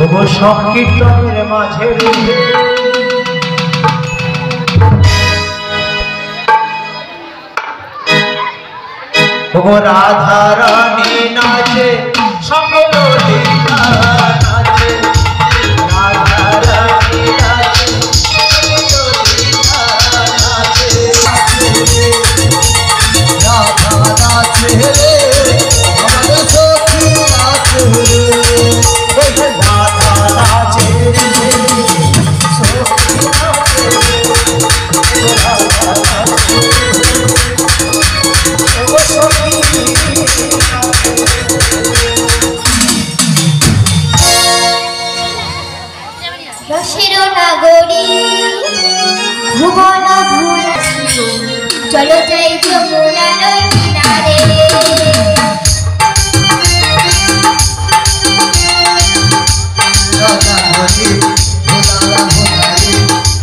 তবু সংকীর্তনের মাঝে তবু রাধা রানী নাচে সকল লীলা নাচে রাধা রানী নাচে সকল লীলা নাচে রাধা নাচে রে আমার সখী নাচে রাধা নাচে রে সখী নাচে রাধা নাচে রসের নাগরী ভুবন ভুলাসি চলো যাই যমুনা নদী কিনারে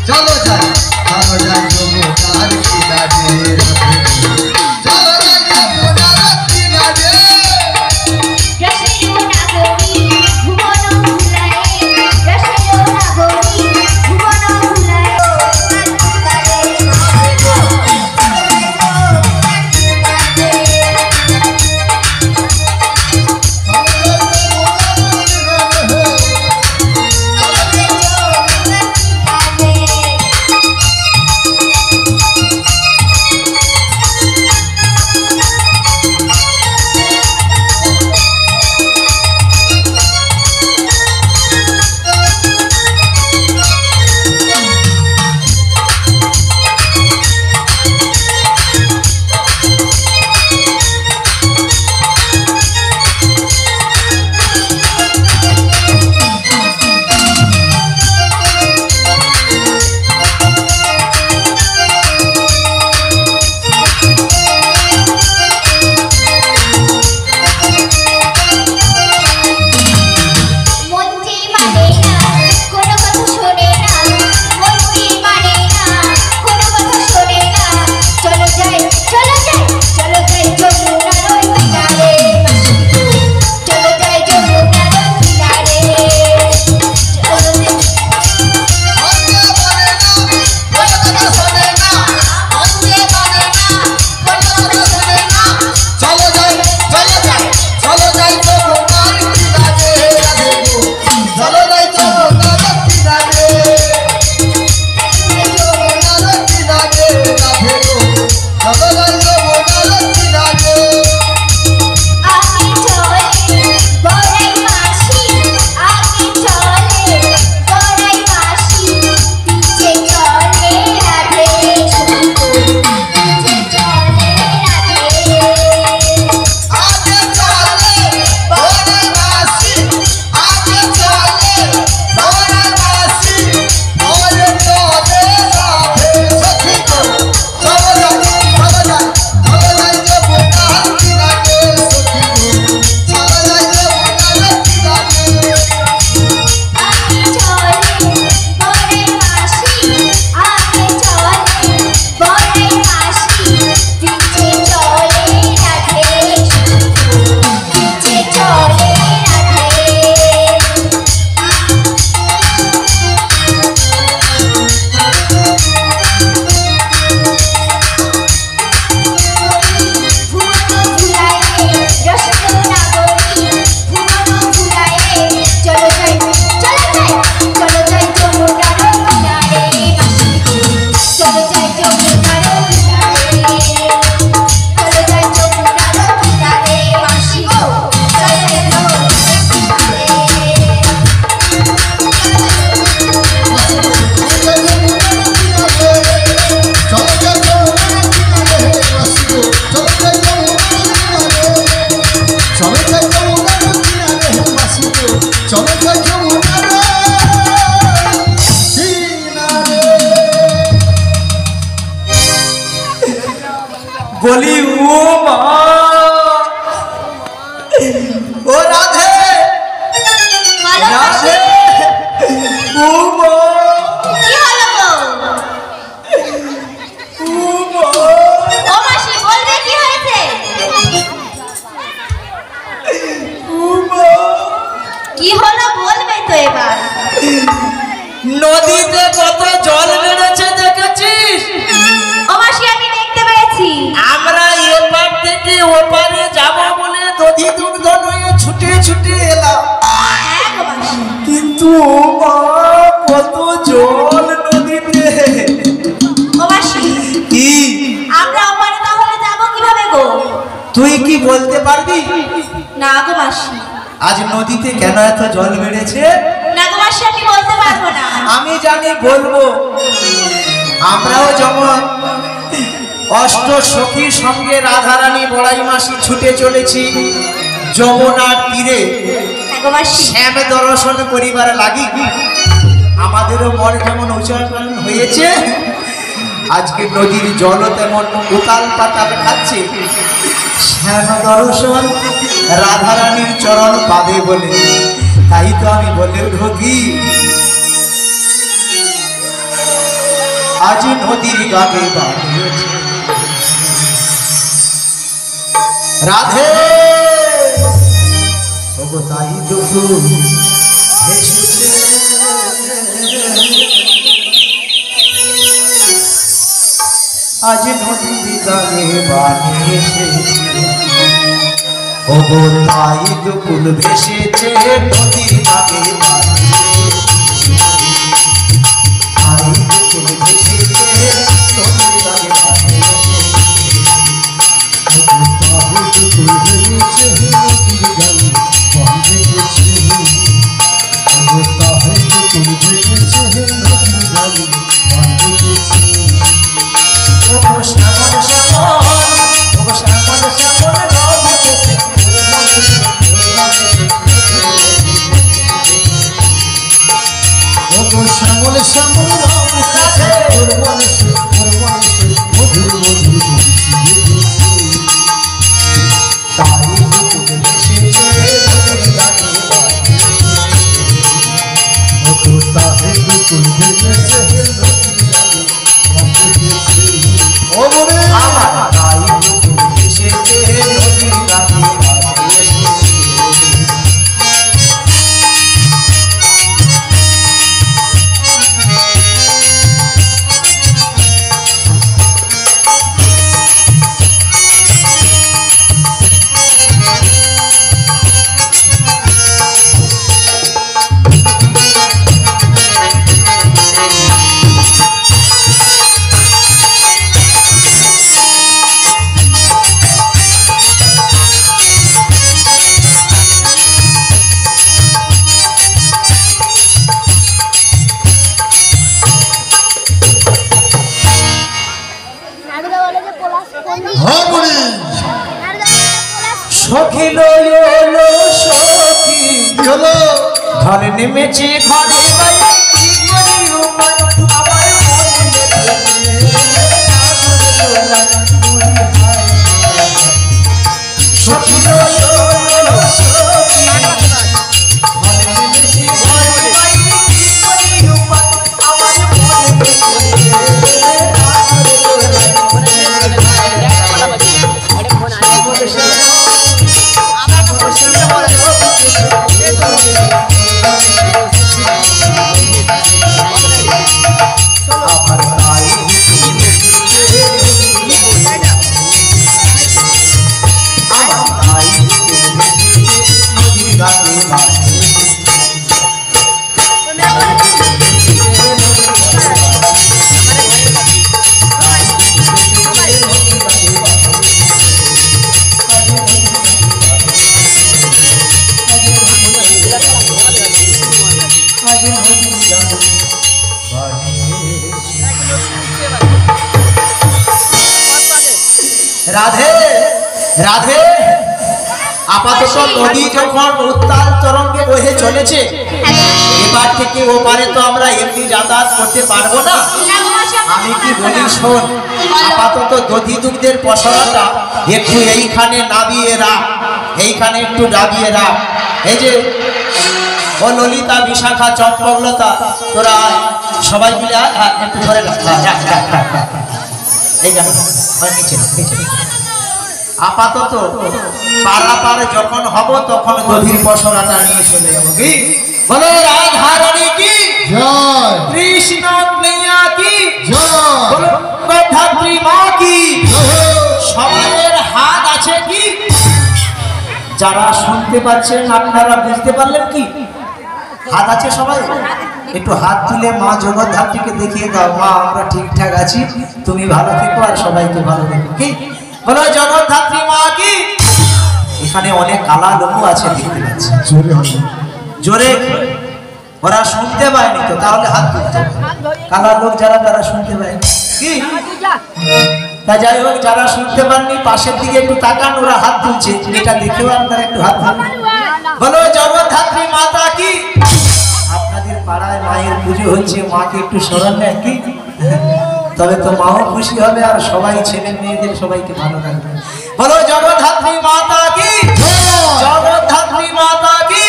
চলো যাই যমুনার কিনারে নদীতে কত জল বেড়েছে দেখেছিস? ও মাসি আমি দেখতে পেয়েছি। আমরা এপার থেকে ওপারে যাব বলে দধি দুগ্ধ নিয়ে ছুটে ছুটে এলাম, হ্যাঁ গো মাসি। কিন্তু মা কত জল নদীতে। ও মাসি কি আমরা ওপারে তাহলে যাব কিভাবে গো? তুই কি বলতে পারবি না গো মাসি। আজ নদীতে কেন এত জল বেড়েছে? না গো মাসি আমি বলতে পারবো না। আমি জানি, বলবো। আমরাও যেমন অষ্ট সখীর সঙ্গে রাধারানী বড়াই মাসি ছুটে চলেছি যমুনার তীরে হ্যাঁ গো মাসি। শ্যাম দর্শন করিবার লাগি, আমাদেরও মন যেমন উচ্চারণ হয়েছে, আজকে নদীর জলও তেমন উতাল পাতাল খাচ্ছে। শ্যাম দর্শন রাধারানীর চরণ পাবে বলে, তাই তো আমি বলে ঢোকি আজ নদীর গাবে বাঁধিয়েছে রাধে। ওগো তাই দুঃখু এসেছে, আজ নদীর গাবে বাঁধিয়েছে। ওগো তাই দুকুল ভেসেছে নদীর গাবে বাঁধিয়েছে। তাই দুকুল ভেসেছে নদীর গাবে বাঁধিয়েছে। শ্যামল শ্যামল রঙ কাছে ওর মনসে মধুর মধুর তাই দুকুল ভেসেছে নদীর গাবে বাঁধিয়েছে। তাই দুকুল ভেসেছে নদীর গাবে বাঁধিয়েছে। ও বলে আমার তাই দুকুল ভেসেছে নদীর গাবে বাঁধিয়েছে। সখী এলো সখী হলো ঘরে নেমেছে ঘরে বাইরে কি করি উপায় আমার মনে সখী এলো সখী ঘরে নেমেছে ঘরে বাইরে কি করি উপায় আমার রাধে রাধে। আপাতত নদী যখন উত্তাল তরঙ্গে বহে চলেছে, এবার থেকে ওপারে তো আমরা এমনি যাতায়াত করতে পারবো না। আমি কি বলি শোন, আপাতত দধি দুগ্ধের পসরাটা একটু এইখানে নাবিয়ে রাখ, এইখানে একটু নাবিয়ে রাখ। এই যে ও ললিতা বিশাখা চম্পকলতা তোরা সবাই মিলে একটু ধরে রাখ। এই জানো নিচে নিচে আপাতত পারাপার যখন হব তখন গভীর পসরাটা নিয়ে চলে যাবো কি বলো রাধা রানী কি জয় কৃষ্ণ কন্যা কি জয় বলো গঙ্গোত্রী মা কি জয় সবাইয়ের হাত আছে কি? যারা শুনতে পাচ্ছেন আপনারা বুঝতে পারলেন কি? হাত আছে সবাই? একটু হাত তুলে মা জগদ্ধাত্রীকে দেখিয়ে দাও, মা আমরা ঠিকঠাক আছি, তুমি ভালো থেকো আর সবাইকে ভালো রেখো। কি বলো জগদ্ধাত্রী মা কি? এখানে অনেক কালা লোকও আছে দেখতে পাচ্ছি, জোরে হবে জোরে। ওরা শুনতে পায়নি তো, তাহলে হাত তুলতে হবে। কালা লোক যারা তারা শুনতে পায়নি কি? তা যাই হোক, যারা শুনতে পাননি পাশের দিকে একটু তাকান, ওরা হাত তুলছে, এটা দেখেও আপনারা একটু হাত তুলুন। বলো জগদ্ধাত্রী মাতা কি? আপনাদের পাড়ায় মায়ের পুজো হচ্ছে, মাকে একটু স্মরণ নেন কি? তবে তো মাও খুশি হবে আর সবাই ছেলে মেয়েদের সবাইকে ভালো রাখবে। বলো জগদ্ধাত্রী মাতা কি? জগদ্ধাত্রী মাতা কি?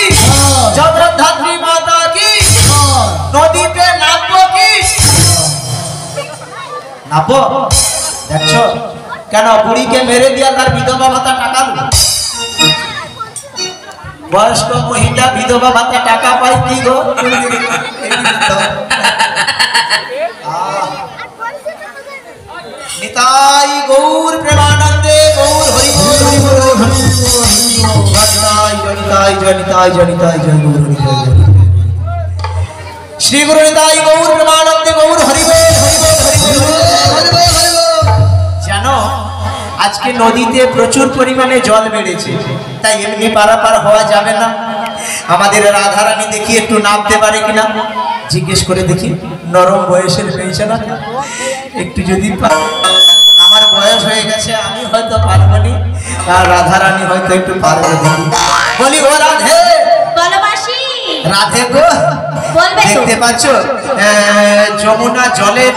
জগদ্ধাত্রী মাতা কি? নদীতে নামবো কি? নামবো? দেখছো কেন বুড়িকে মেরে দিয়া তার বিধবা ভাতা টাকা দিল? বয়স্ক মহিলা বিধবা ভাতা টাকা পায় কি গো? নিতাই গৌর প্রেমানন্দে গৌর হরি বল হরি বল হরি নিতাই জয় নিতাই জয় নিতাই জয় গৌর হরি জয় জয়। শ্রী গুরু নিতাই গৌর প্রেমানন্দে গৌর হরি বল হরি বল হরি বল হরি বল। জানো আজকে নদীতে প্রচুর পরিমাণে জল বেড়েছে, তাই এমনি পারাপার হওয়া যাবে না। আমাদের রাধারানী দেখি একটু নামতে পারে কিনা জিজ্ঞেস করে দেখি। নরম বয়সের পেয়েছে না, একটু যদি আমার বয়স হয়ে গেছে আমি হয়তো পারবো নি, আর রাধারানী হয়তো একটু পারবে। দেখি বলি ও রাধে, বলো মাসি। রাধে গো বলবে তো। দেখতে পাচ্ছ যমুনা জলের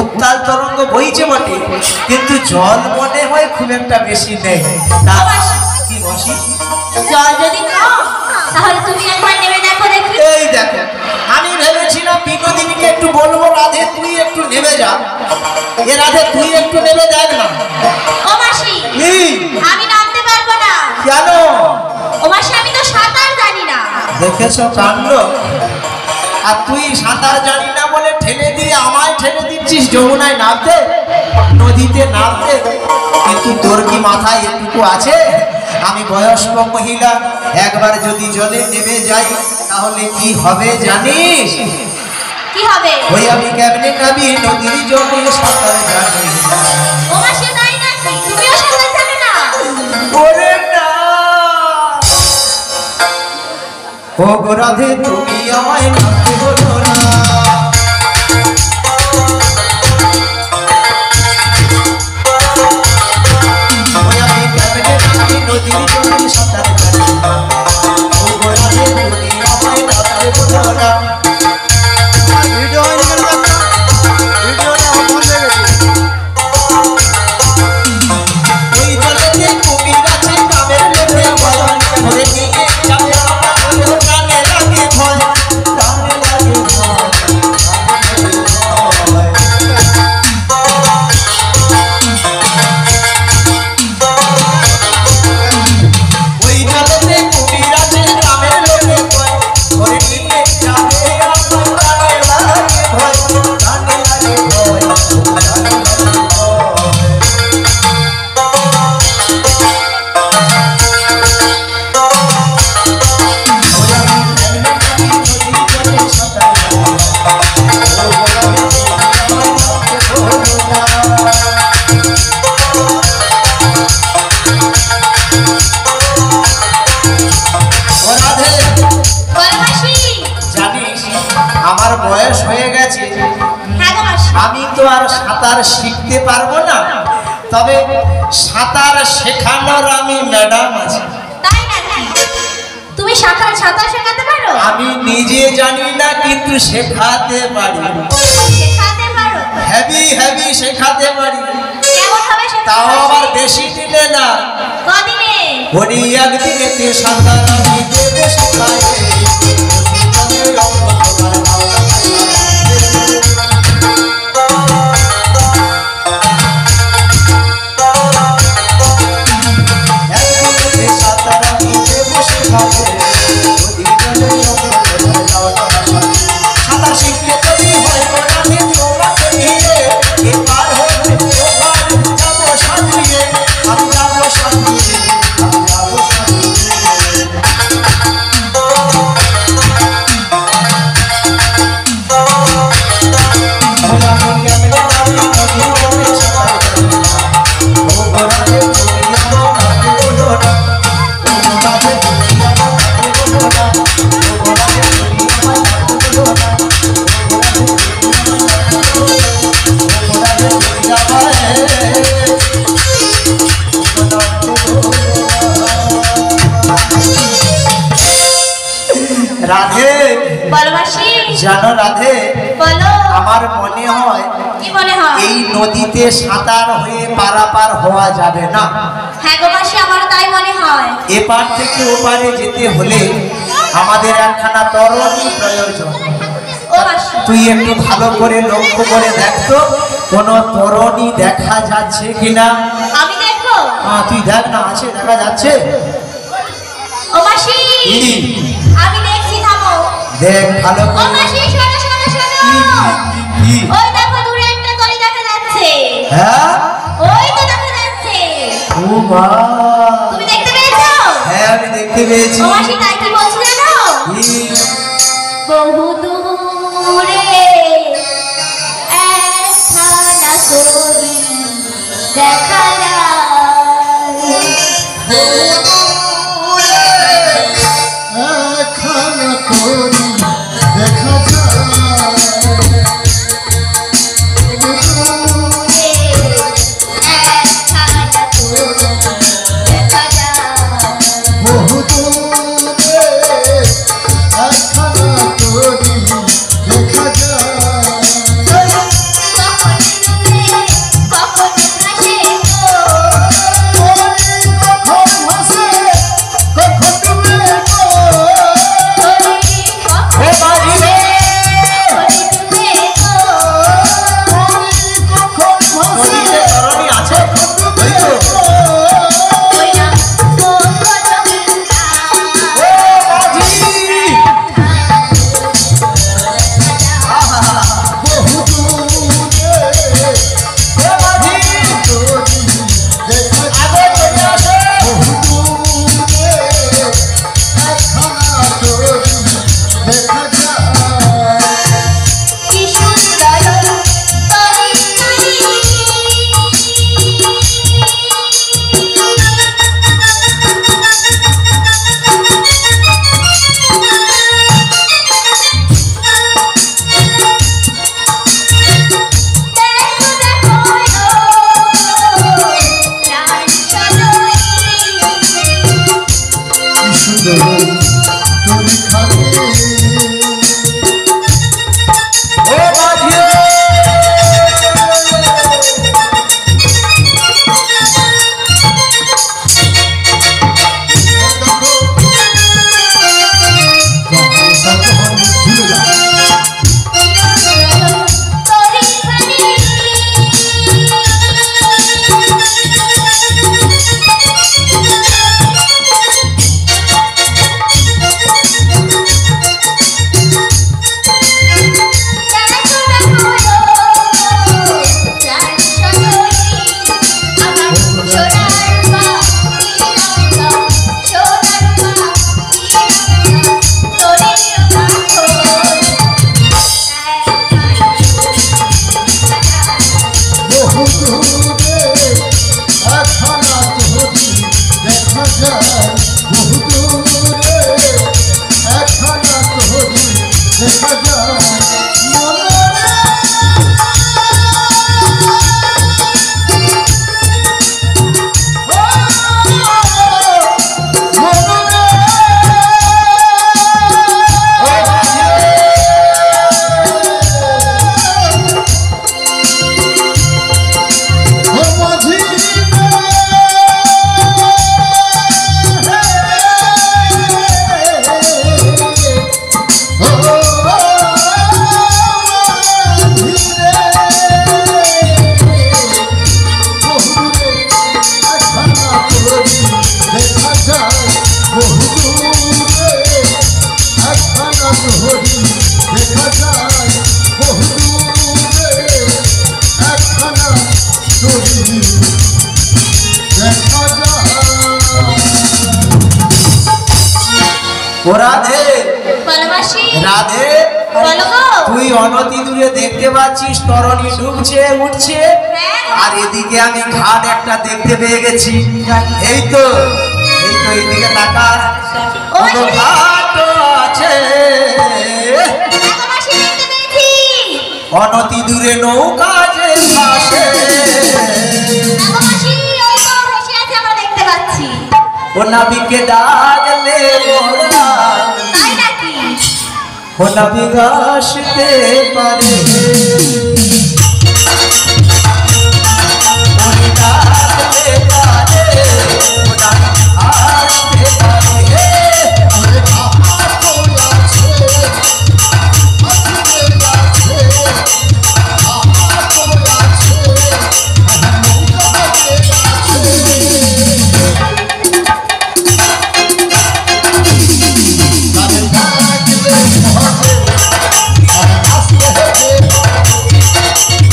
উত্তাল তরঙ্গ বইছে বটে, কিন্তু জল মনে হয় খুব একটা বেশি নেই। তা কি বসি? জল যদি কম তাহলে তুমি একবার নেমে দেখো দেখি। এই দেখো, আমি ভেবেছিলাম বিনোদিনীকে একটু বলবো রাধে তুই একটু নেমে যা, এ রাধে তুই একটু নেমে দেখ না। ও মাসি, কি? আমি নামতে পারবো না। কেন? ও মাসি আমি তো সাঁতার জানি না। দেখেছ কাণ্ড, আর তুই সাঁতার জানি না বলে ঠেলে দিয়ে আমায় ঠেলে দিচ্ছিস যমুনায় নামতে, নদীতে নামতে। কিন্তু তোর কি মাথায় এটুকু আছে? আমি বয়স্ক মহিলা, একবার যদি জলে নেমে যাই তাহলে কি হবে জানিস? কি হবে? ওই আমি কেমনে নাবি নদীর জলে সাঁতার জানি না। ও মাসি তাই নাকি? তুমিও সাঁতার জানো না? ওরে না, ও গো রাধে তুমি আমায় নামতে বলো না। ওই আমি কেমনে নাবি নদীর জলে সাঁতার জানি না। ও গো রাধে তুমি আমায় নামতে বলো না। ওই জলেতে কুমির আছে, কামের লোভে বল ধরে নিয়ে যাবে আমার প্রাণে লাগে ভয়, প্রাণে লাগে ভয়, প্রাণে লাগে ভয়। ওই জলেতে কুমির আছে, কামের লোভে ভয় ধরে নিয়ে যাবে আমার প্রাণে লাগে ভয়, প্রাণে লাগে ভয়, প্রাণে লাগে ভয়। বলো মাসি। জানিস আমার বয়স হয়ে গেছে, হ্যাঁ গো মাসি। আমি তো আর সাঁতার শিখতে পারবো না, তবে সাঁতার শেখানোর আমি ম্যাডাম আছি। তাই নাকি? তুমি সাঁতার শেখাতে পারো? আমি নিজে জানি না কিন্তু শেখাতে পারি, শেখাতে পারো? হেভি হেভি শেখাতে পারি। কেমন ভাবে তাও শেখাতে আবার পারো? বেশি দিলে না, কদিনে? ওই একদিনেতে সাঁতার আমি দেবো শেখাতে। একদিনেতে সাঁতার আমি দেবো শেখাতে। রাধে বলো মাসি। জানো রাধে, বলো। আমার মনে হয় কি মনে হয়? এই নদীতে সাঁতার হয়ে পারাপার হওয়া যাবে না। হ্যাঁ গো মাসি, আমারও তাই মনে হয়। এপার থেকে ওপারে যেতে হলে আমাদের একখানা তরণী প্রয়োজন। ও মাসি, তুই একটু ভালো করে লক্ষ্য করে দেখতো কোন তরণী দেখা যাচ্ছে কিনা। আমি দেখবো। হ্যাঁ তুই দেখ না, আছে দেখা যাচ্ছে। ও মাসি, কি? আমি দেখছি, থামো। দেখ ভালো ও করে। মাসি, শোনো শোনো শোনো। কি? ওই দেখো দূরে একটা তরি দেখা যাচ্ছে। হ্যাঁ ওই তো দেখা যাচ্ছে। ও মা, তুমি দেখতে পেয়েছো? হ্যাঁ আমি দেখতে পেয়েছি। ও মাসি, তাই কি বলছি জানো? কি? বহু দূরে একখানা তরি দেখা যায়। একখানা তরি দেখা বহু দূরে একখানা তরি দেখা কখন ভাসে কখন ডুবে গো। ও বাড়ি রে, কখন ভাসে নদীতে তরণী আছে? ওই তো। ও বাজি, আহা, বহু দূরে ও বাজি, তরি দেখা আগে চলে আসে। বহু দূরে একখানা তরি দেখা যায়। কি সুন্দর তরি তরি। দেখো দেখো প্রাণ সজনী। কি সুন্দর তরি খাবে ও বাজি রে। তরি খানি। বহু দূরে একখানা তরি দেখা যায়। বহু দূরে একখানা তরি দেখা যায়। ও বাজি রে। ও রাধে, বলো মাসি। রাধে, বলো গো। তুই অনতি দূরে দেখতে পাচ্ছিস তরণী ডুবছে উঠছে, আর এদিকে আমি ঘাট একটা দেখতে পেয়ে গেছি। এই তো এইদিকে তাকা। ও কোনো মাসি। ঘাট আছে, দেখো মাসি, দেখতে পেয়েছি। অনতি দূরে নৌকা যে ভাসে। দেখো মাসি, ওই তো ভেসে আছে, আমরা দেখতে পাচ্ছি। ও নাবিকে ডাকলে মোরা তাই নাকি? হোনা বিগাসতে পারে মনে ডাকলে পারে হোনা আসতে পারে আরে বাবা কই আছে আসবে আছে বাবা কই আছে নৌকা আছে তাদের ডাকলে পড়ে আর আসবে যে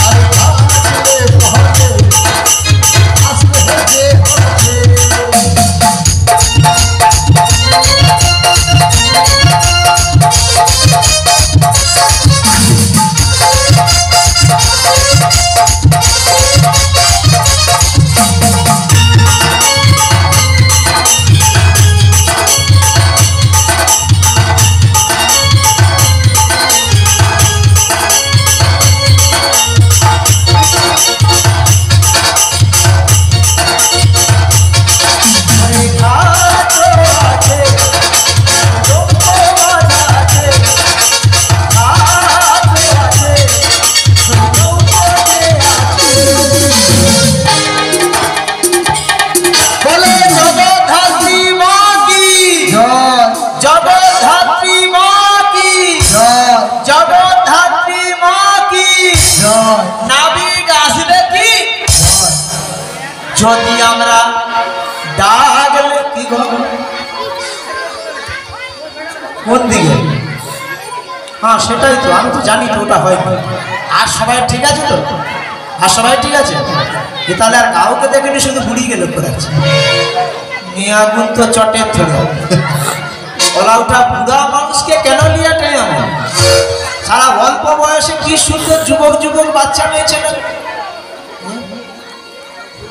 আর ডাকলে পড়ে আসবে যে মনে ঘাটে আছে রোমাজ আছে ঘাটে আছে রোমাজে আছে বলে জগদ্ধাত্রী মা কি জয় জগদ্ধাত্রী মা কি জয় জগদ্ধাত্রী মা কি জয় নাবিক আসবে কি যদি আমরা ডাকলে কি গো কোন দিকে হ্যাঁ সেটাই তো আমি তো জানি তো ওটা হয় আর সবাই ঠিক আছে তো আর সবাই ঠিক আছে এ তাহলে আর কাউকে দেখেনি শুধু বুড়ি গেল করে আছে নিয়াগুন তো চটের ধরে ওলা উঠা বুড়া মানুষকে কেন নিয়ে টেনে আনে সারা অল্প বয়সে কি সুন্দর যুবক যুবক বাচ্চা মেয়েছে না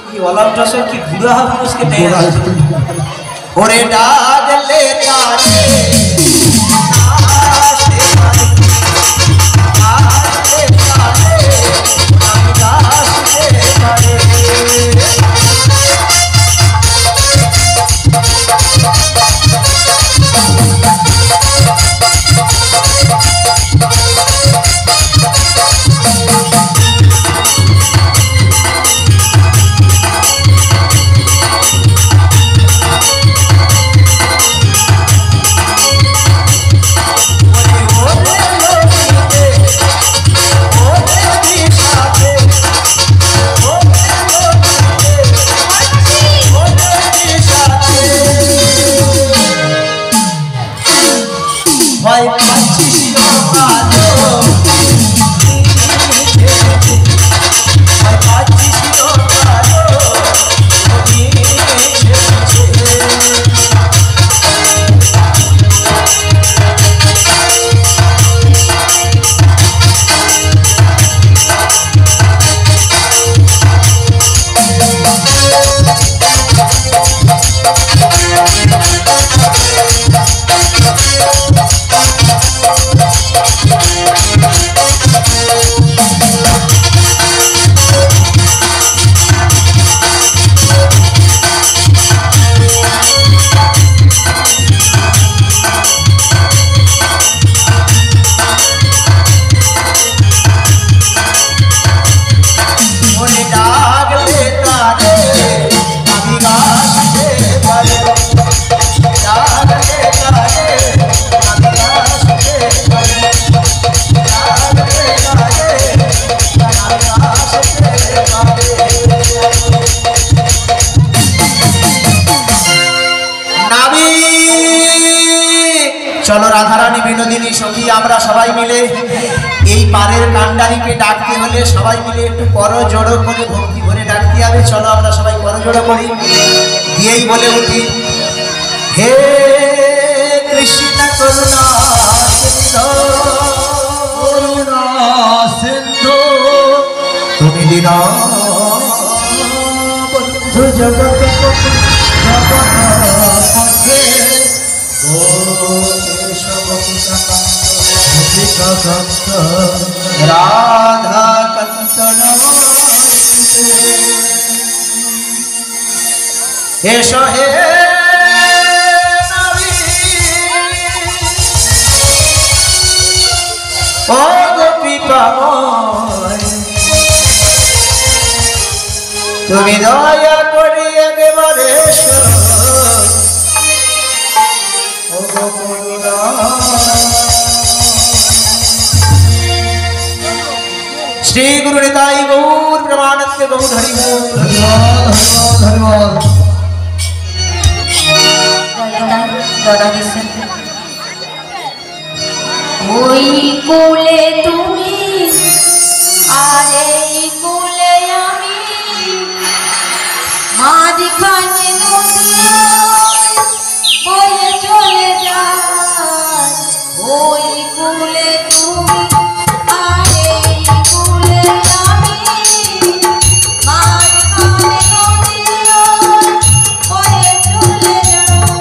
কি ওলা উঠা সব কি বুড়া মানুষকে টেনে আনে ওরে ডাকলে তারে আসতে পারে আসতে পারে আমি আসতে পারে ভয় পাচ্ছিস না কালো ভয় পাচ্ছিস না কালো মনে ডাকলে তারে আমি আসতে পারে ডাকলে তারে আমি আসতে পারে ডাকলে তারে আমি আসতে পারে চলো রাধারানী বিনোদিনী সখী আমরা সবাই মিলে এই পারের কান্ডারিকে ডাকতে হলে সবাই মিলে একটু করো জড়ো করে ভক্তি ভরে ডাকতে হবে চলো আমরা সবাই করো জড়ো করি দিয়েই বলে উঠি হে কৃষ্ণ করুণা সিন্ধু করুণা সিন্ধু তুমি দিন বন্ধু জগৎ পথে ও কেশব অধিকান্ত রাধা কন্তন এসো হে নারী তুমি দয়া করে একেবারে শ্রী গুরু নিতাই গৌর প্রেমানন্দ গৌর হরি বল। ধন্যবাদ ওই কোলে তুমি আর এই কোলে আমি, মাঝখানে নদী বয়ে চলে যায়। ওই কোলে তুমি আর এই কোলে আমি, মাঝখানে নদী বয়ে চলে যায়।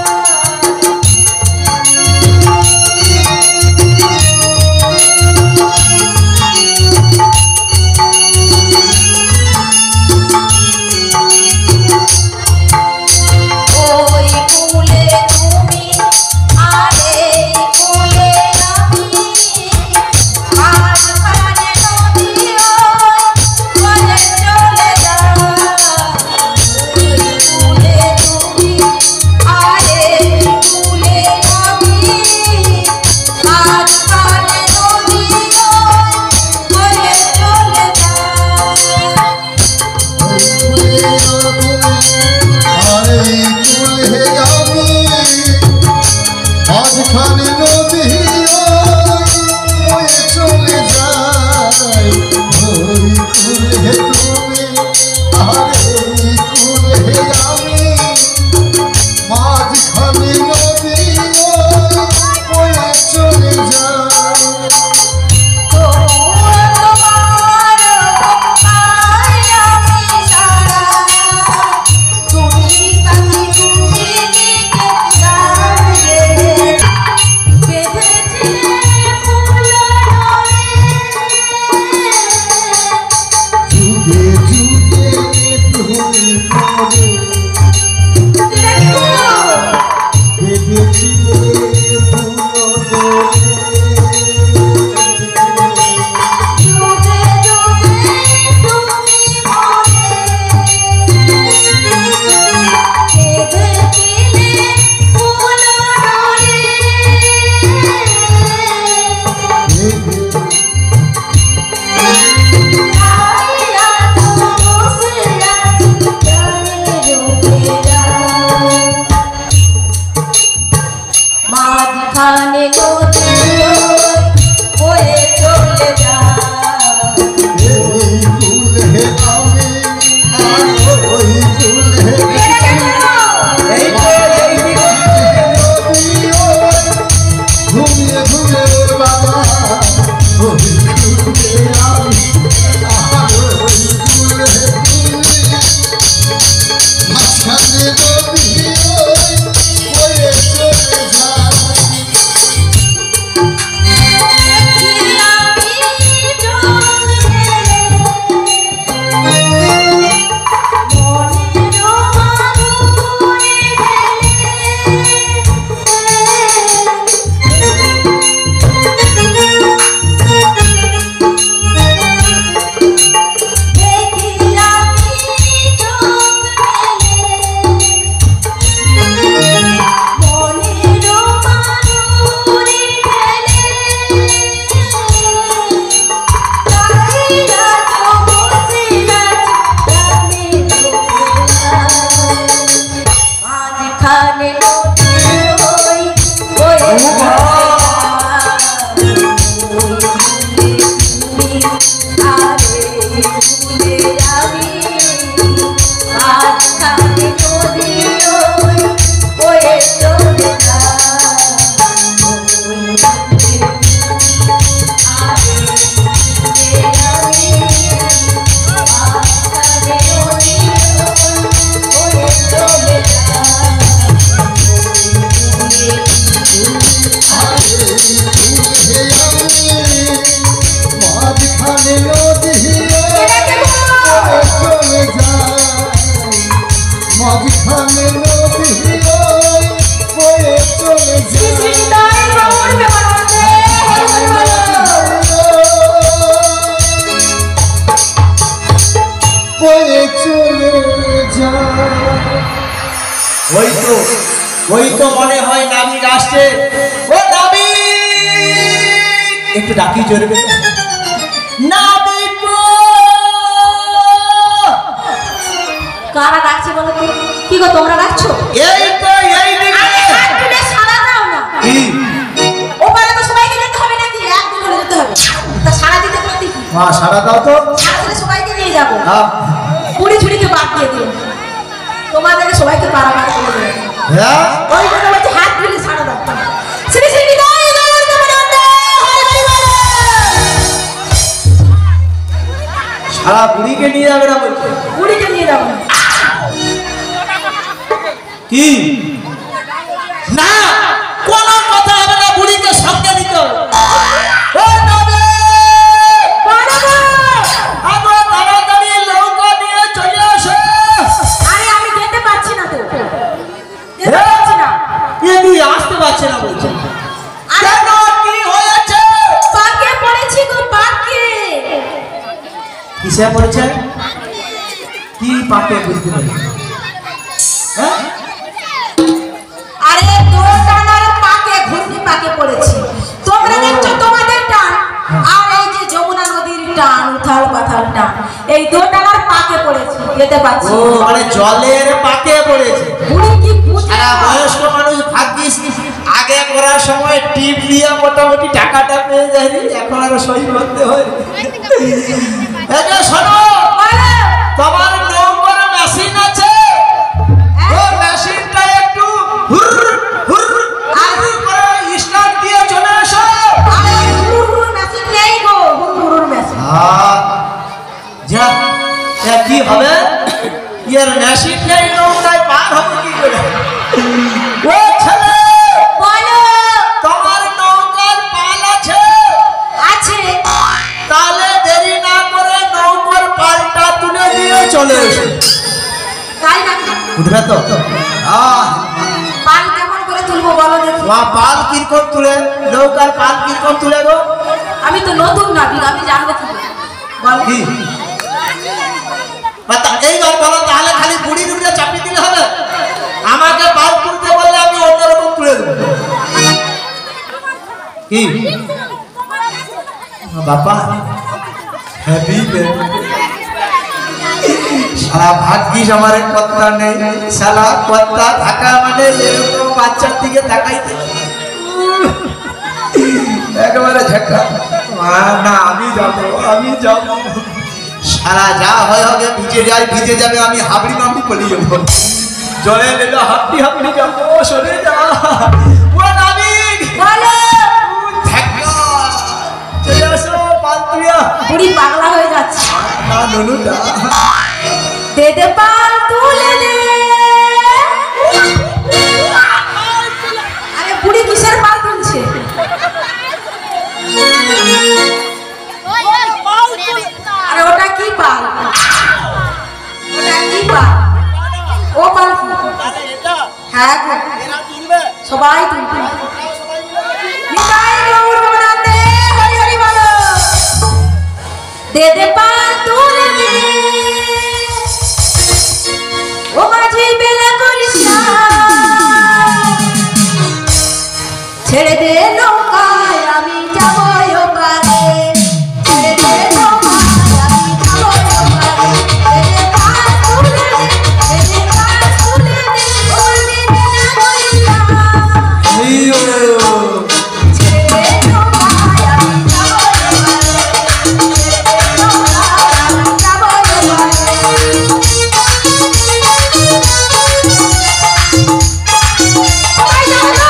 বয়ে চলে ওই তো মনে হয় নাবিক আসছে। ও নাবিক, একটু ডাকি জোরে, নাবিক গো! কারা ডাকছে বলো তো? কি গো তোমরা ডাকছো? এই তো এই দিকে। হাত তুলে সাড়া দাও না। কি ওপারে তো সবাইকে যেতে হবে নাকি? একদিন হলে যেতে হবে। তা সাড়া দিতে করতে কি? মা সারা দাও তো। সাড়া দিলে সবাইকে নিয়ে যাবো। হ্যাঁ পুরি ছুরিকে বাদ দিয়ে দিও। তোমাদেরকে সবাইকে পারাবার করে দেবে। হ্যাঁ ওই জন্য বলছি হাত তুলে সাড়া দাও। শ্রী শ্রী বিদায় গৌর দেবানন্দ হরি হরি বল। সারা বুড়িকে নিয়ে যাবে না বলছে? পুরীকে নিয়ে যাবো। কি না, কোন কথা হবে না, বুড়িকে সঙ্গে নিতে হবে। ও নাবিক, আগো তাড়াতাড়ি নৌকা নিয়ে চলে আসো। আরে আমি যেতে পারছি না তো। যেতে পারছি না। এমনি আসতে পারছে না বলছে। আরে কেন, কি হয়েছে? পাকে পড়েছি গো, পাকে। কিসে পড়েছে? কি পাকে বুঝতে পারি? হ্যাঁ আরে দোটানার পাকে, ঘুরনি পাকে পড়েছি। তোমরা দেখছো তোমাদের টান, আর এই যে যমুনা নদীর টান, উথাল পাথাল টান, এই দোটানার পাকে পড়েছি, যেতে পারছি ও না। মানে জলের পাকে পড়েছে। বুড়ি কি বুঝে সারা না? বয়স্ক মানুষ ভাগ্যিস আগে করার সময় টিপ দিয়ে মোটামুটি টাকাটা পেয়ে যায়নি, এখন আরো সই করতে হয়। এই যে শোনো, বলো। তোমার নৌকার মেশিন আছে, ও মেশিনটা একটু হুর হুর হুর করে স্টার্ট দিয়ে চলে আসো। আরে হুড়ুর মেশিন নেই গো, হুড়ুর মেশিন। যা এ কি হবে? এর মেশিন নেই, নৌকায় পার হবে কি করে? ও ছেলে, বলো। তোমার নৌকার পাল আছে? আছে। তাহলে দেরি না করে নৌকার পালটা তুলে দিয়ে চলে এসো। তাই নাকি? উঠবে তো? পাল কেমন করে তুলবো বলো দেখি? পাল কিরকম তুলে, নৌকার পাল কিরকম তুলে গো? আমি তো নতুন নাবিক, আমি জানবো কি করে? বলো। কি এইবার বলো, তাহলে খালি বুড়ি ডুবড়ে চাপিয়ে দিলে হবে? আমাকে পাল তুলতে বললে আমি অন্যরকম তুলে দেবো। কি বাবা, হ্যাপি সারা ভাগ্যিস আমার কথা নেই, সারা কথা থাকা মানে এরকম বাচ্চার দিকে তাকাইতে একেবারে ঝাঁকা। না আমি যাবো, আমি যাবো। সারা যা হয় হবে, ভিজে যায়, ভিজে যাবে, আমি হাবড়ি মাবড়ি পড়ে যাবো। জলে নেবে হাবড়ি হাবড়ি যাবো, সরে যা। ও নাবিক, বলো। ঝাঁকা, চলে আসো পাল তুলিয়া। বুড়ি পাগলা হয়ে যাচ্ছে। না ননু না, দে দে পাল তুলে দে। আরে বুড়ি কিসের পাল তুলছে? আরে ওটা কি পাল? ওটা কি পাল? ও পাল কি? হ্যাঁ গো, সবাই তুলবে। নিতাই গৌর বন্দে হরি হরি বলো। দে দে পাল তুলে দে। ও মাঝি বেলা করিস না, ছেড়ে দে নৌকায় আমি যাবো ওপারে। ছেড়ে দে নৌকায় আমি যাবো ওপারে। দে দে পাল তুলে দে, দে দে পাল তুলে দে। ও মাঝি বেলা করিস না, ছেড়ে দে নৌকায় আমি যাবো ওপারে। ছেড়ে দে নৌকায় আমি যাবো ওপারে। সবাই যাবো।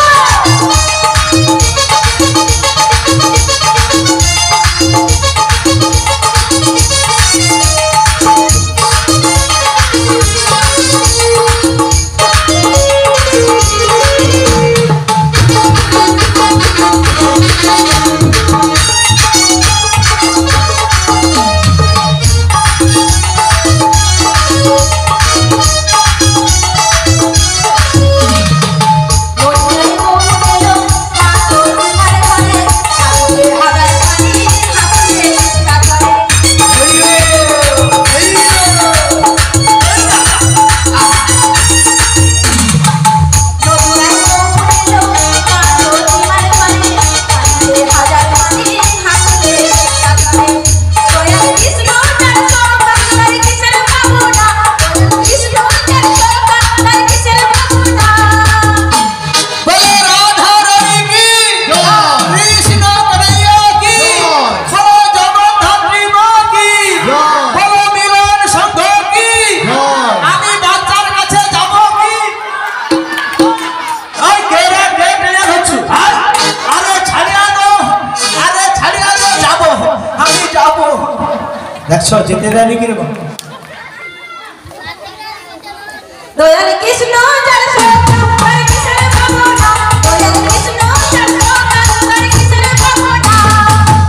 দেখছো যেতে দেয়নি কিরকম দয়াল কৃষ্ণ যার সত্যবার কৃষ্ণ ভগবান দয়াল কৃষ্ণ যার সত্যবার কৃষ্ণ ভগবান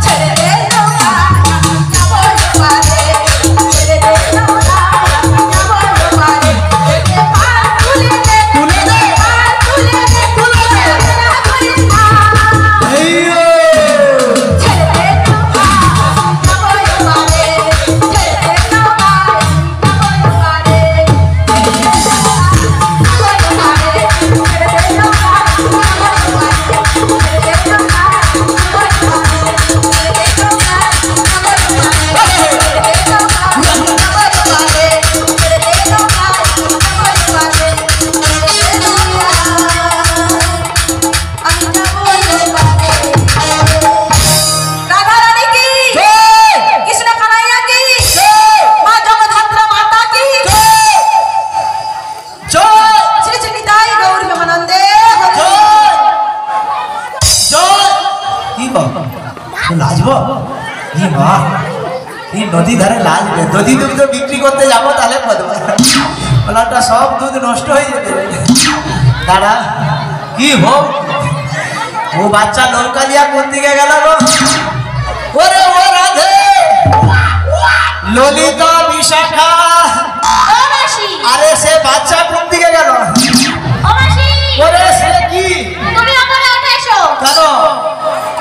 ছেড়ে দে নৌকা আমি যাব পারে ছেড়ে দে নৌকা আমি যাব পারে এতে পার তুলে দে পার তুলে দে না করিস না ছেড়ে দে নৌকা আমি যাব পারে ছেড়ে দে নৌকা আমি যাব পারে লাজবো নদী ধারে লাজবে নদী দুধ তো বিক্রি করতে যাবো তাহলে ওনাটা সব দুধ নষ্ট হয়ে যেতে দাঁড়া কি হোক ও বাচ্চা নৌকা দিয়া কোন দিকে গেল গো ওরে ও রাধে ললিতা বিশাখা আরে সে বাচ্চা কোন দিকে গেল ওরে সে কি তুমি ওখানে উঠে এসো কেন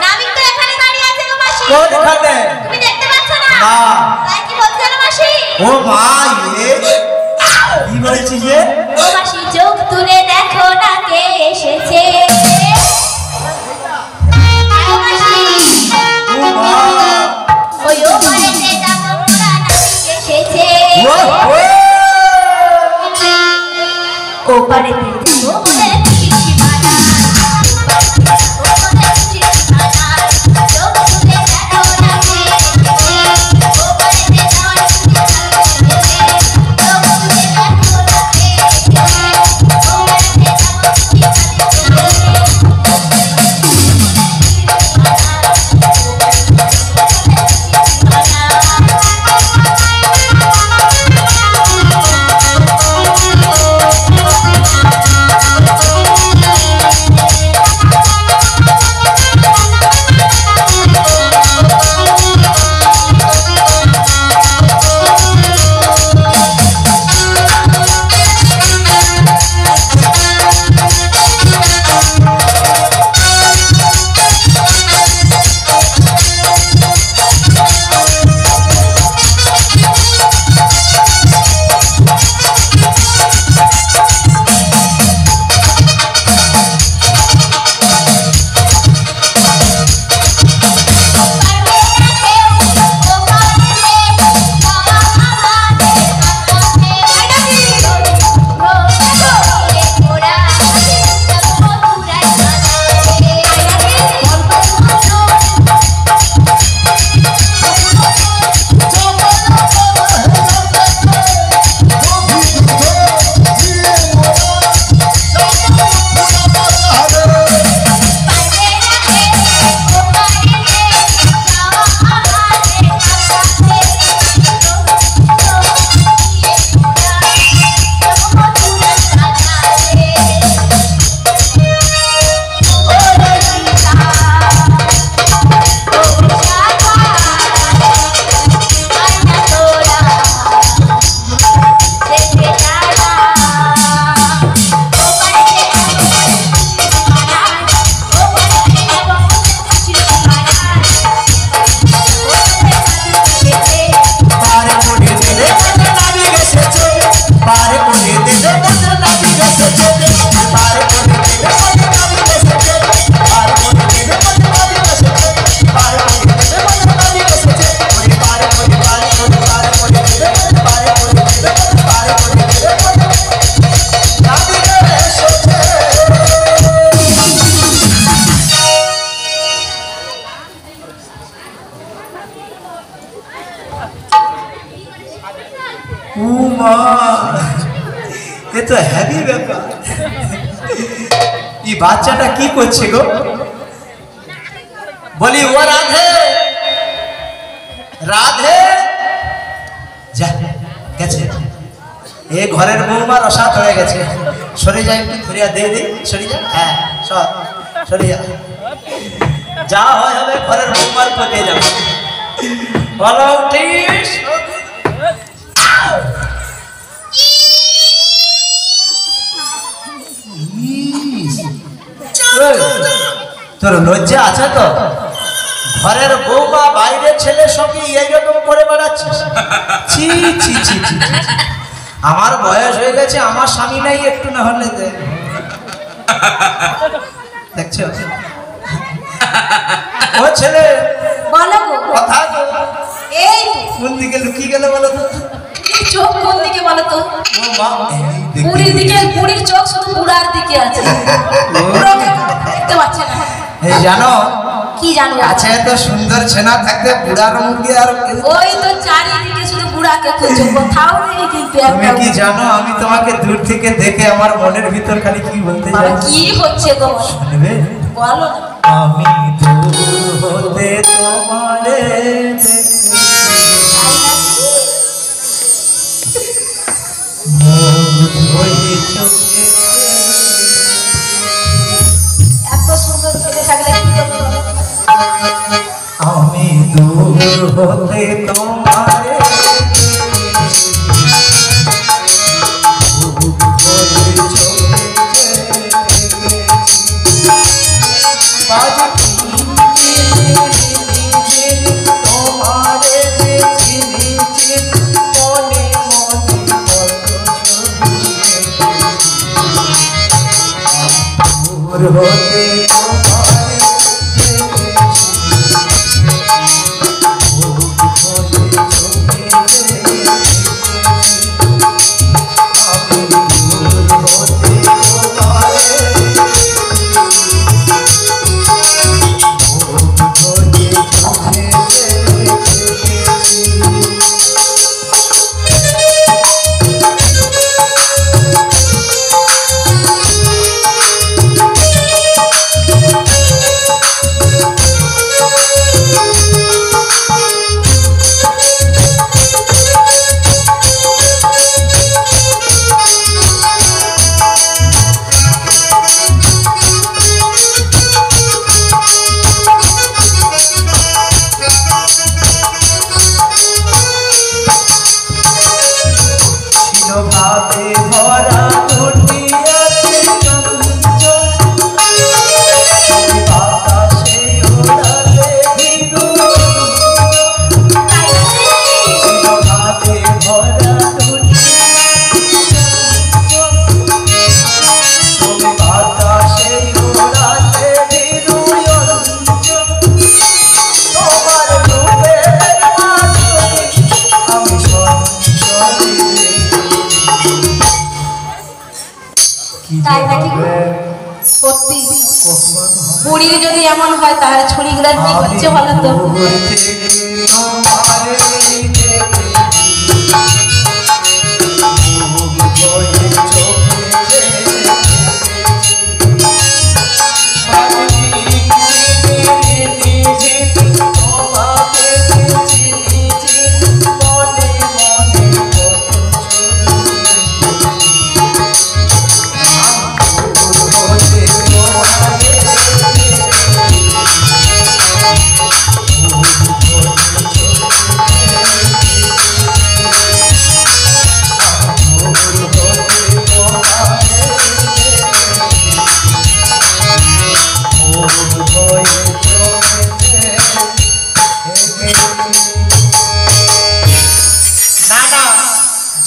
নাবিক তো এখানে দাঁড়িয়ে আছে গো মাসি কোনখানে তুমি দেখতে পাচ্ছ না না তাই কি বলছো না মাসি ও মা কি বলছিস যে ও মাসি চোখ তুলে দেখো না কে এসেছে ও মাসি ও মা ওই ও বাড়িতে যাবো মোরা নাবিক এসেছে ও ও বাড়িতে যাবো মোরা চিঠি বানাই ও মোরা চিঠি বানাই চোখ তুলে দেখো না কে এসেছে ও বাড়িতে যাওয়ার চিঠি বানাই চোখ তুলে দেখো না কে এসেছে ও বাড়িতে যাবো চিঠি এ তো হেভি ব্যাপার এই বাচ্চাটা কি করছে গো বলি ও রাধে রাধে গেছে এ ঘরের বৌমা রসাত হয়ে গেছে সরে যায় একটু ঘুরিয়া দে দে সরে যা হ্যাঁ সর সরে যা যা হয় হবে ঘরের বৌমার পথে যাবে বলো ঠিক তোর লজ্জা আছে তো ঘরের বৌমা বাইরের ছেলের সঙ্গে এইরকম করে বেড়াচ্ছিস ছি ছি ছি ছি আমার বয়স হয়ে গেছে আমার স্বামী নাই একটু না হলে দেখছো ও ছেলে বলো গো কথা এই কোন দিকে লুকিয়ে গেল বলো তো চোখ কোন দিকে বলো তো ও মা বুড়ির দিকে বুড়ির চোখ শুধু বুড়ার দিকে আছে বুড়োকে দেখতে পাচ্ছে না এই জানো কি জানো আছে তো সুন্দর ছেনা থাকতে বুড়ার মুখে আর ওই তো চারিদিকে শুধু বুড়াকে খুঁজো কোথাও নেই কিন্তু তুমি কি জানো আমি তোমাকে দূর থেকে দেখে আমার মনের ভিতর খালি কি বলতে বাবা চাই কি হচ্ছে গো শুনবে বলো না আমি দূর হতে তোমারে এত সুন্দর ছেলে থাকলে কি করবো বলো? আমি দূর হতে তোমারে হতে ভাবে ভরা দুনিয়াতে চঞ্চল বাতাসে ওড়ালে ভিড়ু ভাবে ভরা দুনিয়াতে চঞ্চল বাতাসে ওড়ালে ভিড়ু তোমার রূপের মাধুরী আমি সঞ্চলে তাই নাকি গো? সত্যি বুড়ির যদি এমন হয় তাহলে ছড়িগুলার কি হচ্ছে বলো তো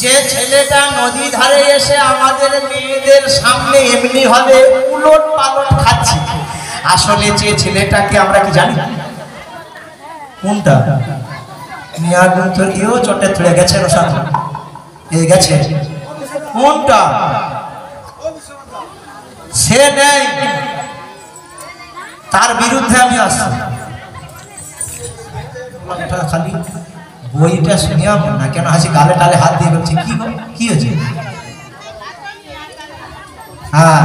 যে ছেলেটা নদী ধারে এসে আমাদের মেয়েদের সামনে এমনি ভাবে উলট পালট খাচ্ছে আসলে যে ছেলেটাকে আমরা কি জানি কোনটা মিয়া গুন্তর এও চটে থুড়ে গেছে রসাত এই গেছে কোনটা সে নেই তার বিরুদ্ধে আমি আসছি খালি বইটা শুনিয়া না কেন হাসি গালে টালে হাত দিয়ে বলছে কি হয়েছে হ্যাঁ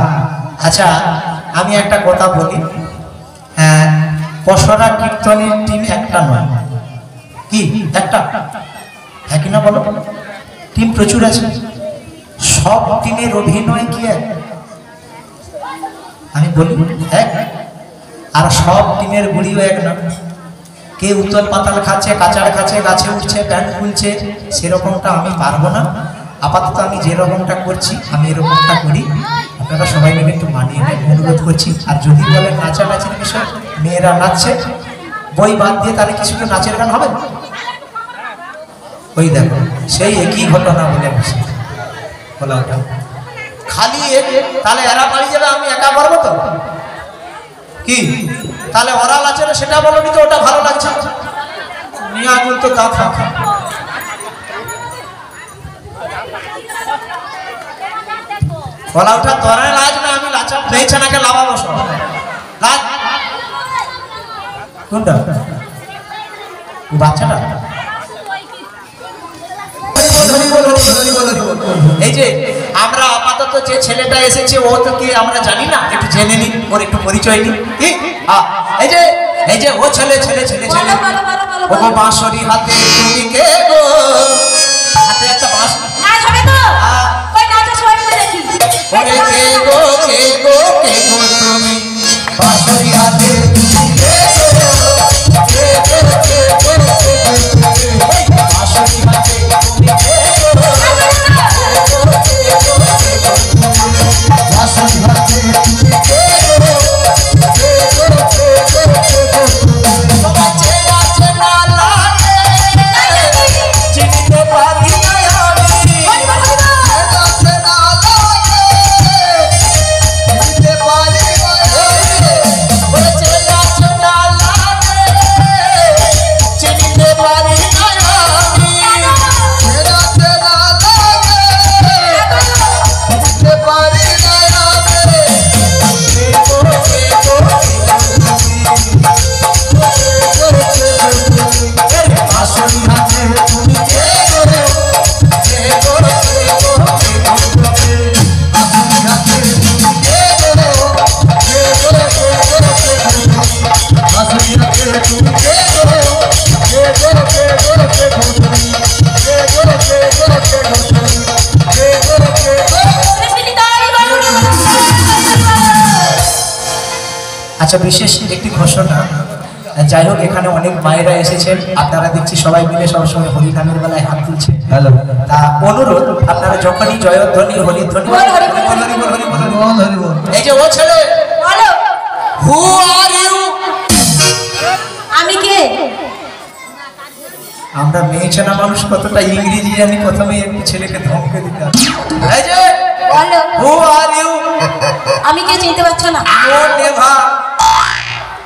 আচ্ছা আমি একটা কথা বলি হ্যাঁ পশরা কীর্তনের টিম একটা নয় কি একটা হ্যাঁ কিনা বলো টিম প্রচুর আছে, সব টিমের অভিনয় কি এক? আমি বলি এক, আর সব টিমের গুড়িও এক না। কে উত্তল পাতাল খাচ্ছে, কাঁচাড় খাচ্ছে, গাছে উঠছে, প্যান্ট খুলছে, সেরকমটা আমি পারবো না। আপাতত আমি যে রকমটা করছি আমি এরকমটা করি, আপনারা সবাই মিলে একটু মানিয়ে নেন অনুরোধ করছি। আর যদি বলেন নাচানাচির বিষয়, মেয়েরা নাচছে, বই বাদ দিয়ে তাহলে কিছু কি নাচের গান হবে? ওই দেখো সেই একই ঘটনা বলে বসে বলা ওটা খালি তাহলে এরা বাড়ি যাবে, আমি একা পারবো তো? কি তাহলে ওরা নাচে না সেটা বলনি তো, ওটা ভালো লাগছে নিয়ে আগুন তো তা থাকা। বলা ওঠা তোরা লাজ না, আমি লাচা পেয়েছে নাকি লাভাবো সব লাজ। কোনটা বাচ্চাটা? এই যে আমরা আপাতত যে ছেলেটা এসেছে ও তো কি আমরা জানি না, একটু জেনে নি, ওর একটু পরিচয় নি। এই যে ও ছেলে ছেলে ছেলে ছেলে ও বাঁশরি হাতে, তুমি কে গো? হাতে একটা বাঁশ, নাচ হবে তো? কই নাচো সবাই মিলে দেখি। ওরে কে গো কে গো কে গো তুমি বাঁশরি হাতে, তুমি কে গো? কে গো কে গো কে গো বাঁশরি হাতে, তুমি কে গো? আচ্ছা বিশেষ একটি ঘোষণা, যাই হোক এখানে অনেক মায়েরা এসেছেন, আপনারা দেখছি সবাই মিলে সবসময় হরিনামের বেলায় হাত তুলছে। হ্যালো, তা অনুরোধ আপনারা যখনই জয়ধ্বনি হরিধ্বনি, এই যে ও ছেলে বলো হু আর ইউ, আমি কে? আমরা মেয়ে ছেনা মানুষ কতটা ইংরেজি জানি, প্রথমে একটু ছেলেকে ধমকে দিতে হবে। এই যে বলো হু আর ইউ, আমি কে? চিনতে পারছো না? ও নেভা,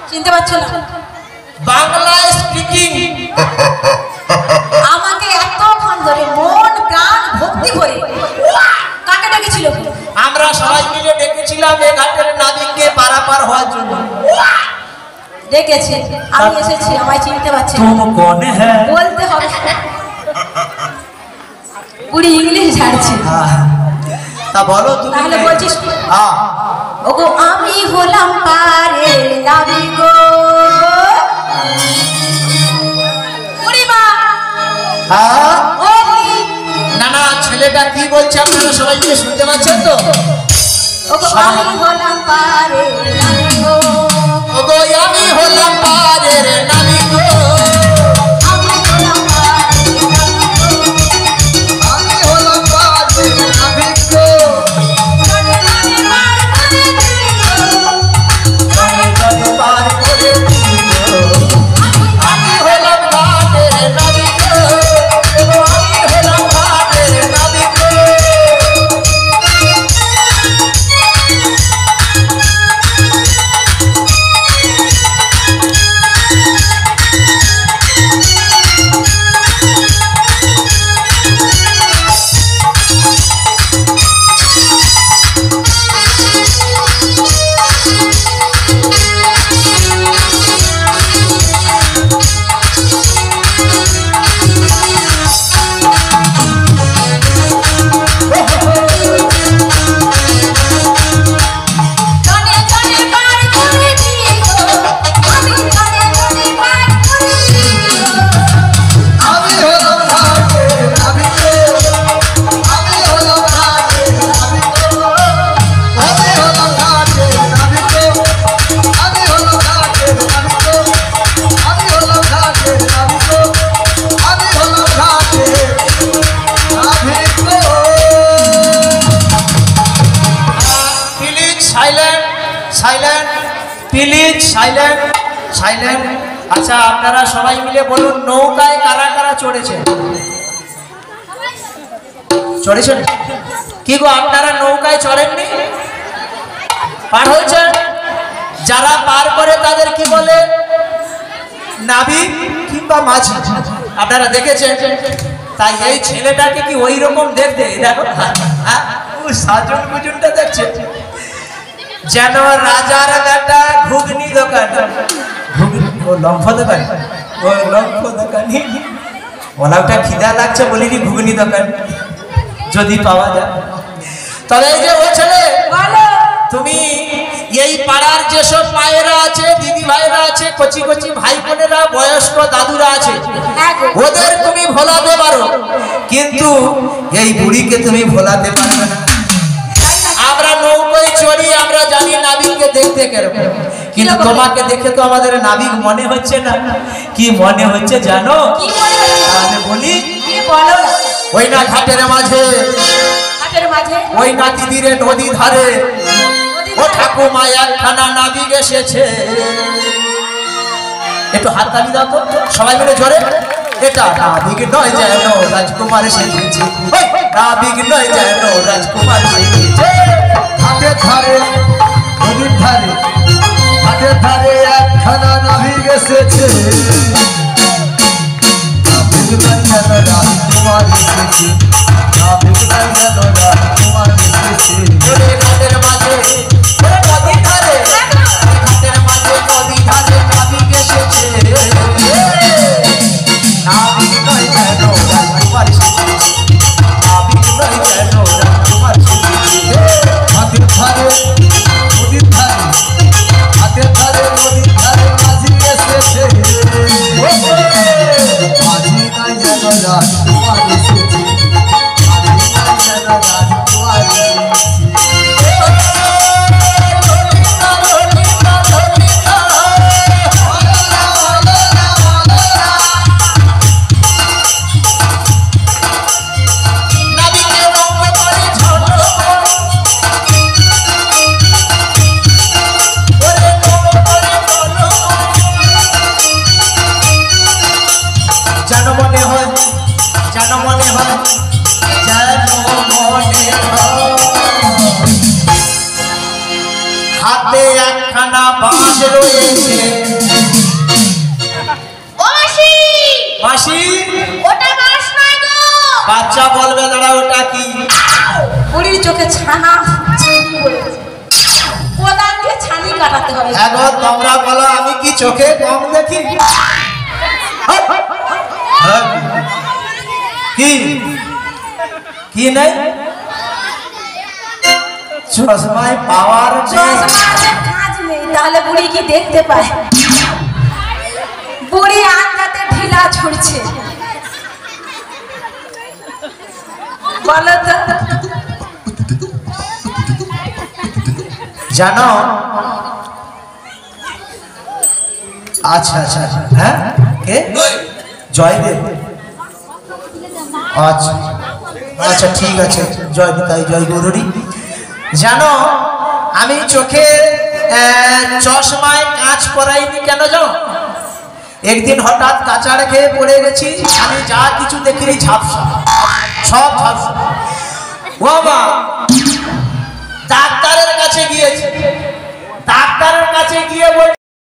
চিনতে পারছো না? বাংলা স্পিকিং। আমাকে এতক্ষণ ধরে মন প্রাণ ভক্তি ভরে কাকে ডেকেছিল? আমরা সবাই মিলে ডেকেছিলাম এই ঘাটের নাবিককে পারাপার হওয়ার জন্য। ডেকেছে, আমি এসেছি, আমায় চিনতে পারছি না। তুম কোন হ্যাঁ? বলতে হবে, পুরি ইংলিশ জানছি। তা বলো তুমি। তাহলে বলছিস হ্যাঁ, ওগো আমি হলাম পারের নাবিক গো। বুড়িমা হ্যাঁ, ও বুড়ি, না না ছেলেটা কি বলছে আপনারা সবাই মিলে শুনতে পাচ্ছেন তো? ওগো আমি হলাম পারের নাবিক গো। ওগো আমি হলাম পারের নাবিক গো, আমি হলাম পারের নাবিক গো। আমি হলাম পারের নাবিক গো, কানে কানে পার করে দিও। কানে কানে পার করে দিও। আমি হলাম পারের নাবিক গো, ওগো আমি হলাম পারের নাবিক গো। Silent silent. আচ্ছা আপনারা সবাই মিলে বলুন, নৌকায় কারা কারা চড়েছে? চড়েছেন? কি গো আপনারা নৌকায় চড়েননি? পার হয়েছেন? যারা পার করে তাদের কি বলে? নাবিক কিংবা মাঝি। আপনারা দেখেছেন? তাই এই ছেলেটাকে কি ওই রকম দেখতে, দেখো সাজন গুজনটা দেখছে যেন রাজার বেটা ঘুগনি দোকান, ও লম্ফ দোকান, ও লম্ফ দোকানি। ওনাটা খিদা লাগছে বলিনি ঘুগনি দোকান যদি পাওয়া যায়। তবে এই যে ও ছেলে, তুমি এই পাড়ার যেসব মায়েরা আছে, দিদি ভাইরা আছে, কচি কচি ভাই বোনেরা, বয়স্ক দাদুরা আছে, ওদের তুমি ভোলাতে পারো, কিন্তু এই বুড়িকে তুমি ভোলাতে পারবে না। আমরা নৌকোয় চড়ি, আমরা জানি নাবিককে দেখতে কেরকম, কিন্তু তোমাকে দেখে তো আমাদের নাবিক মনে হচ্ছে না। কি মনে হচ্ছে জানো? তাহলে বলি, ওই না ঘাটের মাঝে, ওই না দিদিরে নদী ধারে, ও ঠাকুমা একখানা নাবিক এসেছে। একটু হাততালি দাও তো সবাই মিলে জোরে। এটা নাবিক নয় যেন রাজকুমার এসেছে, নাবিক নয় যেন রাজকুমার এসেছে। ঘাটের ধারে, নদীর ধারে, ঘাটের ধারে একখানা নাবিক এসেছে। নাবিক নয় যেন রাজকুমার এসেছে, নাবিক নয় যেন রাজকুমার এসেছে। ঘাটের মাঝে, নদী ধারে, ঘাটের মাঝে, নদী ধারে নাবিক এসেছে। নাবিক নয় যেন রাজকুমার এসেছে, নাবিক নয় যেন রাজকুমার এসেছে। ঘাটের ধারে, নদীর ধারে, ঘাটের ধারে, নদীর ধারে মাঝি এসেছে। মাঝি নয় যেন রাজকুমার এসেছে, মাঝি নয় যেন রাজকুমার এসেছে। যেন মনে হয়, যেন মনে হয়, যেন মনে হয়, হাতে একখানা বাঁশ রয়েছে। মাসি, বাচ্চা বলবে দাঁড়া ওটা কি? বুড়ির চোখে ছানা, কোদাল দিয়ে ছানি কাটাতে হবে। এখন তোমরা বলো আমি কি চোখে কম দেখি? কি কি নেই? চশমায় পাওয়ার কাজ নেই, তাহলে বুড়ি কি দেখতে পায়? বুড়ি আন্দাতে ঢিলা ছুড়ছে। বলো তো, জানো? আচ্ছা আচ্ছা আচ্ছা, হ্যাঁ কে? জয়দেব। আচ্ছা আচ্ছা ঠিক আছে, জয় নিতাই, জয় গৌরী। জানো আমি চোখে চশমায় কাঁচ পরাইনি কেন জানো? একদিন হঠাৎ কাঁচাড় খেয়ে পড়ে গেছি, আমি যা কিছু দেখিনি ঝাপসা, সব ঝাপসা। বাবা ডাক্তারের কাছে গিয়েছি, ডাক্তারের কাছে গিয়ে বল